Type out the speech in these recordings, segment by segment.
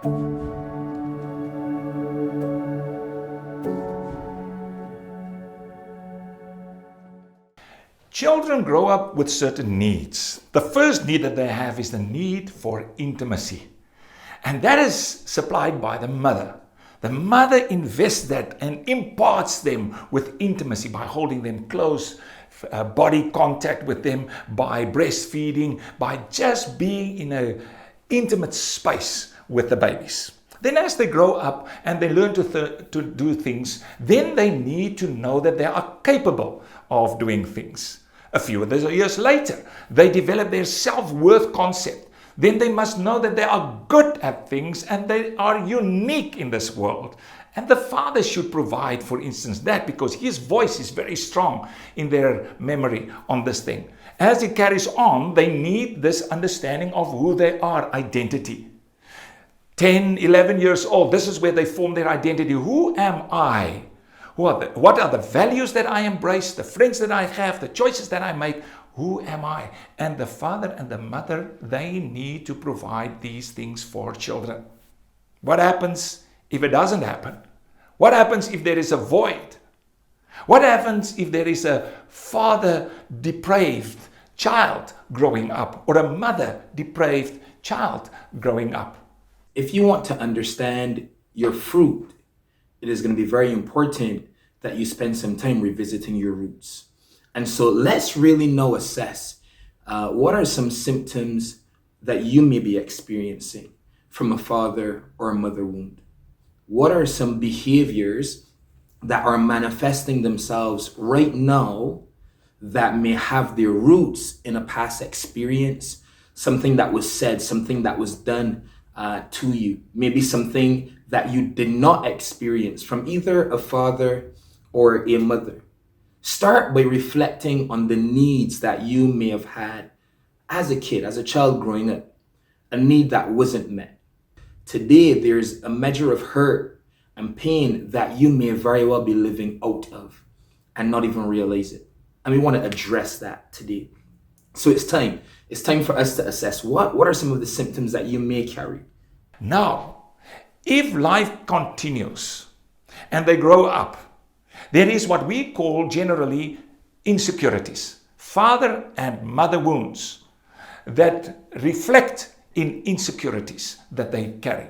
Children grow up with certain needs. The first need that they have is the need for intimacy. And that is supplied by the mother. The mother invests that and imparts them with intimacy by holding them close, body contact with them, by breastfeeding, by just being in an intimate space with the babies. Then as they grow up and they learn to do things, then they need to know that they are capable of doing things. A few of those years later, they develop their self-worth concept. Then they must know that they are good at things and they are unique in this world. And the father should provide, for instance, that because his voice is very strong in their memory on this thing. As it carries on, they need this understanding of who they are, identity. 10, 11 years old, this is where they form their identity. Who am I? What are the values that I embrace, the friends that I have, the choices that I make? Who am I? And the father and the mother, they need to provide these things for children. What happens if it doesn't happen? What happens if there is a void? What happens if there is a father depraved child growing up or a mother depraved child growing up? If you want to understand your fruit, it is going to be very important that you spend some time revisiting your roots. And so let's really now assess what are some symptoms that you may be experiencing from a father or a mother wound. What are some behaviors that are manifesting themselves right now that may have their roots in a past experience, something that was said, something that was done to you, maybe something that you did not experience from either a father or a mother. Start by reflecting on the needs that you may have had as a kid, as a child growing up, a need that wasn't met. Today, there's a measure of hurt and pain that you may very well be living out of and not even realize it. And we want to address that today. So it's time for us to assess what are some of the symptoms that you may carry. Now, if life continues and they grow up, there is what we call generally insecurities, father and mother wounds that reflect in insecurities that they carry.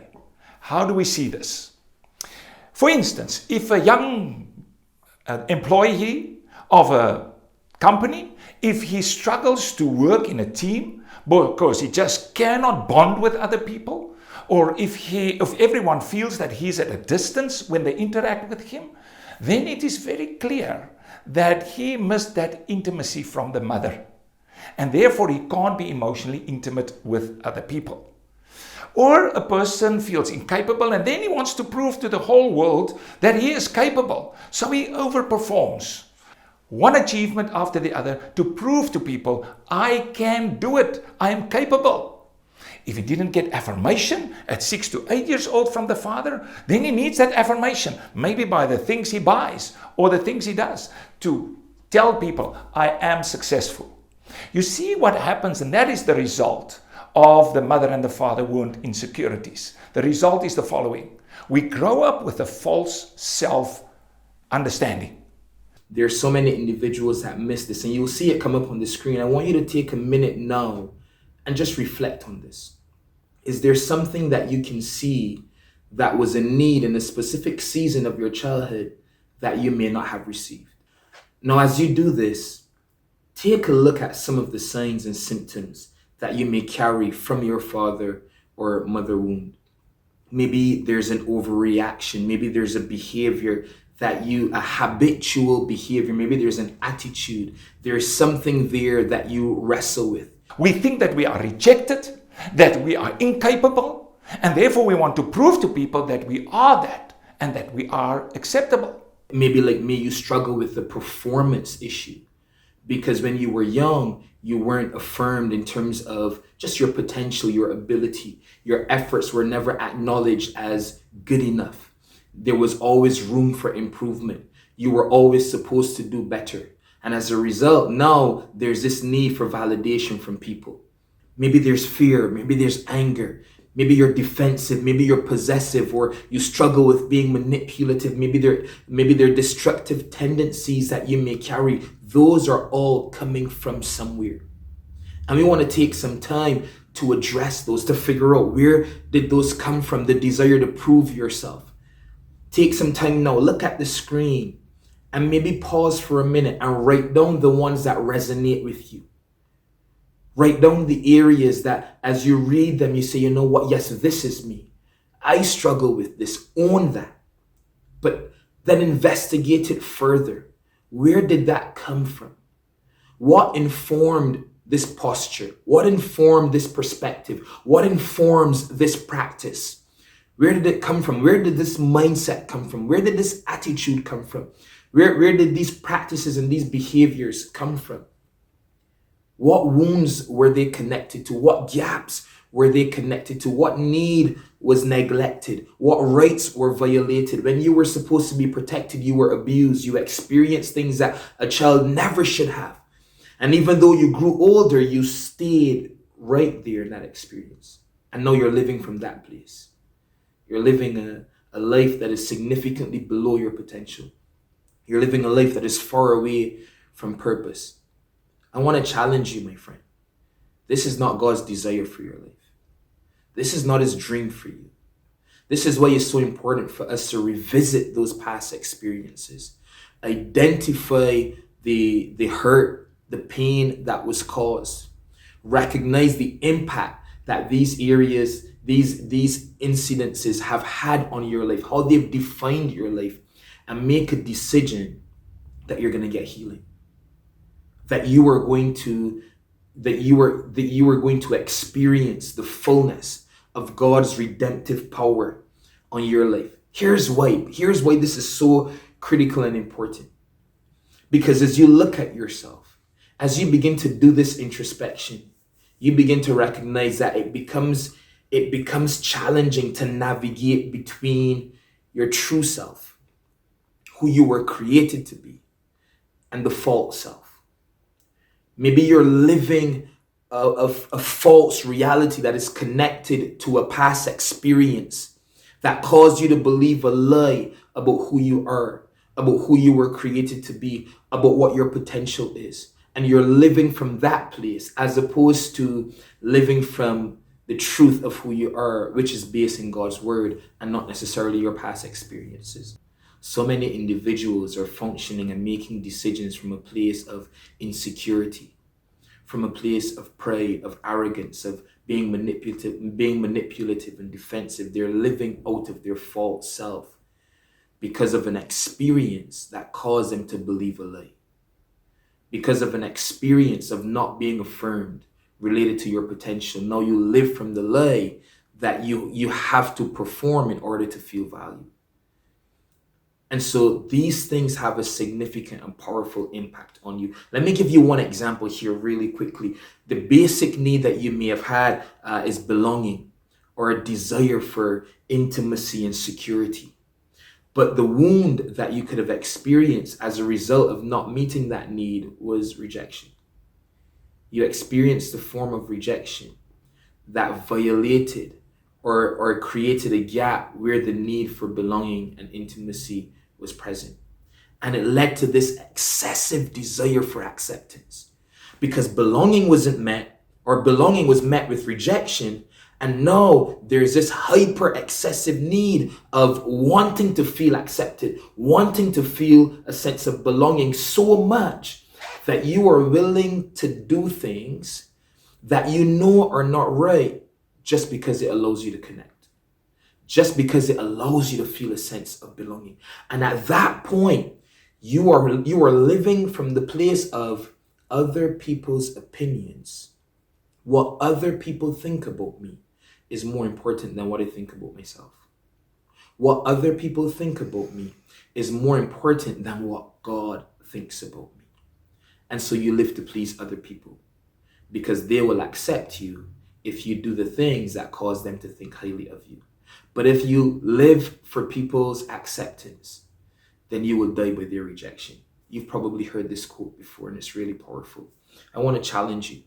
How do we see this? For instance, if a young employee of a company, if he struggles to work in a team because he just cannot bond with other people, or if everyone feels that he's at a distance when they interact with him, then it is very clear that he missed that intimacy from the mother. And therefore he can't be emotionally intimate with other people. Or a person feels incapable and then he wants to prove to the whole world that he is capable. So he overperforms. One achievement after the other to prove to people, I can do it, I am capable. If he didn't get affirmation at 6 to 8 years old from the father, then he needs that affirmation, maybe by the things he buys or the things he does, to tell people, I am successful. You see what happens, and that is the result of the mother and the father wound insecurities. The result is the following. We grow up with a false self-understanding. There are so many individuals that miss this, and you'll see it come up on the screen. I want you to take a minute now and just reflect on this. Is there something that you can see that was a need in a specific season of your childhood that you may not have received? Now, as you do this, take a look at some of the signs and symptoms that you may carry from your father or mother wound. Maybe there's an overreaction. Maybe there's a behavior a habitual behavior. Maybe there's an attitude. There's something there that you wrestle with. We think that we are rejected, that we are incapable, and therefore we want to prove to people that we are that and that we are acceptable. Maybe like me, you struggle with the performance issue because when you were young, you weren't affirmed in terms of just your potential, your ability. Your efforts were never acknowledged as good enough. There was always room for improvement. You were always supposed to do better. And as a result, now there's this need for validation from people. Maybe there's fear, maybe there's anger, Maybe you're defensive, maybe you're possessive, or you struggle with being manipulative. Maybe they're destructive tendencies that you may carry. Those are all coming from somewhere. And we want to take some time to address those, to figure out where did those come from, the desire to prove yourself. Take some time now, look at the screen, and maybe pause for a minute and write down the ones that resonate with you. Write down the areas that as you read them, you say, you know what? Yes, this is me. I struggle with this. Own that. But then investigate it further. Where did that come from? What informed this posture? What informed this perspective? What informs this practice? Where did it come from? Where did this mindset come from? Where did this attitude come from? Where did these practices and these behaviors come from? What wounds were they connected to? What gaps were they connected to? What need was neglected? What rights were violated? When you were supposed to be protected, you were abused. You experienced things that a child never should have. And even though you grew older, you stayed right there in that experience. And now you're living from that place. You're living a life that is significantly below your potential. You're living a life that is far away from purpose. I want to challenge you, my friend. This is not God's desire for your life. This is not his dream for you. This is why it's so important for us to revisit those past experiences. Identify the hurt, the pain that was caused. Recognize the impact that these areas, these incidences have had on your life, how they've defined your life, and make a decision that you're going to get healing. That you are going to experience the fullness of God's redemptive power on your life. Here's why this is so critical and important. Because as you look at yourself, as you begin to do this introspection, you begin to recognize that it becomes challenging to navigate between your true self, who you were created to be, and the false self. Maybe you're living a false reality that is connected to a past experience that caused you to believe a lie about who you are, about who you were created to be, about what your potential is. And you're living from that place as opposed to living from the truth of who you are, which is based in God's word and not necessarily your past experiences. So many individuals are functioning and making decisions from a place of insecurity, from a place of pride, of arrogance, of being manipulative and defensive. They're living out of their false self because of an experience that caused them to believe a lie, because of an experience of not being affirmed related to your potential. Now you live from the lie that you have to perform in order to feel valued. And so these things have a significant and powerful impact on you. Let me give you one example here really quickly. The basic need that you may have had is belonging, or a desire for intimacy and security. But the wound that you could have experienced as a result of not meeting that need was rejection. You experienced a form of rejection that violated or created a gap where the need for belonging and intimacy was present. And it led to this excessive desire for acceptance, because belonging wasn't met, or belonging was met with rejection. And now there's this hyper excessive need of wanting to feel accepted, wanting to feel a sense of belonging so much that you are willing to do things that you know are not right just because it allows you to connect. Just because it allows you to feel a sense of belonging. And at that point, you are living from the place of other people's opinions. What other people think about me is more important than what I think about myself. What other people think about me is more important than what God thinks about me. And so you live to please other people, because they will accept you if you do the things that cause them to think highly of you. But if you live for people's acceptance, then you will die by their rejection. You've probably heard this quote before, and it's really powerful. I want to challenge you.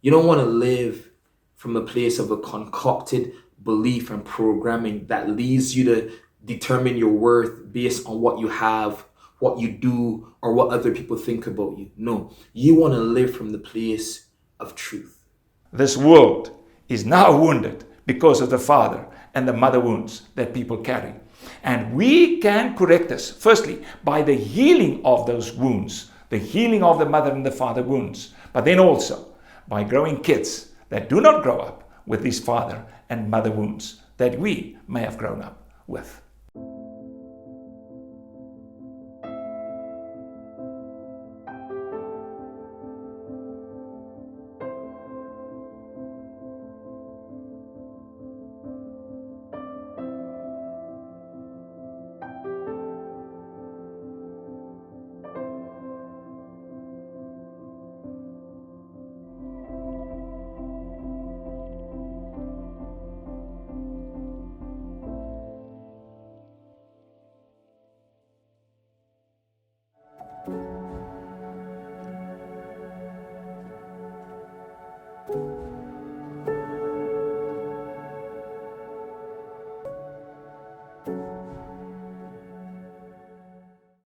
You don't want to live from a place of a concocted belief and programming that leads you to determine your worth based on what you have, what you do, or what other people think about you. No, you want to live from the place of truth. This world is now wounded because of the father and the mother wounds that people carry. And we can correct this, firstly, by the healing of those wounds, the healing of the mother and the father wounds, but then also by growing kids that do not grow up with these father and mother wounds that we may have grown up with.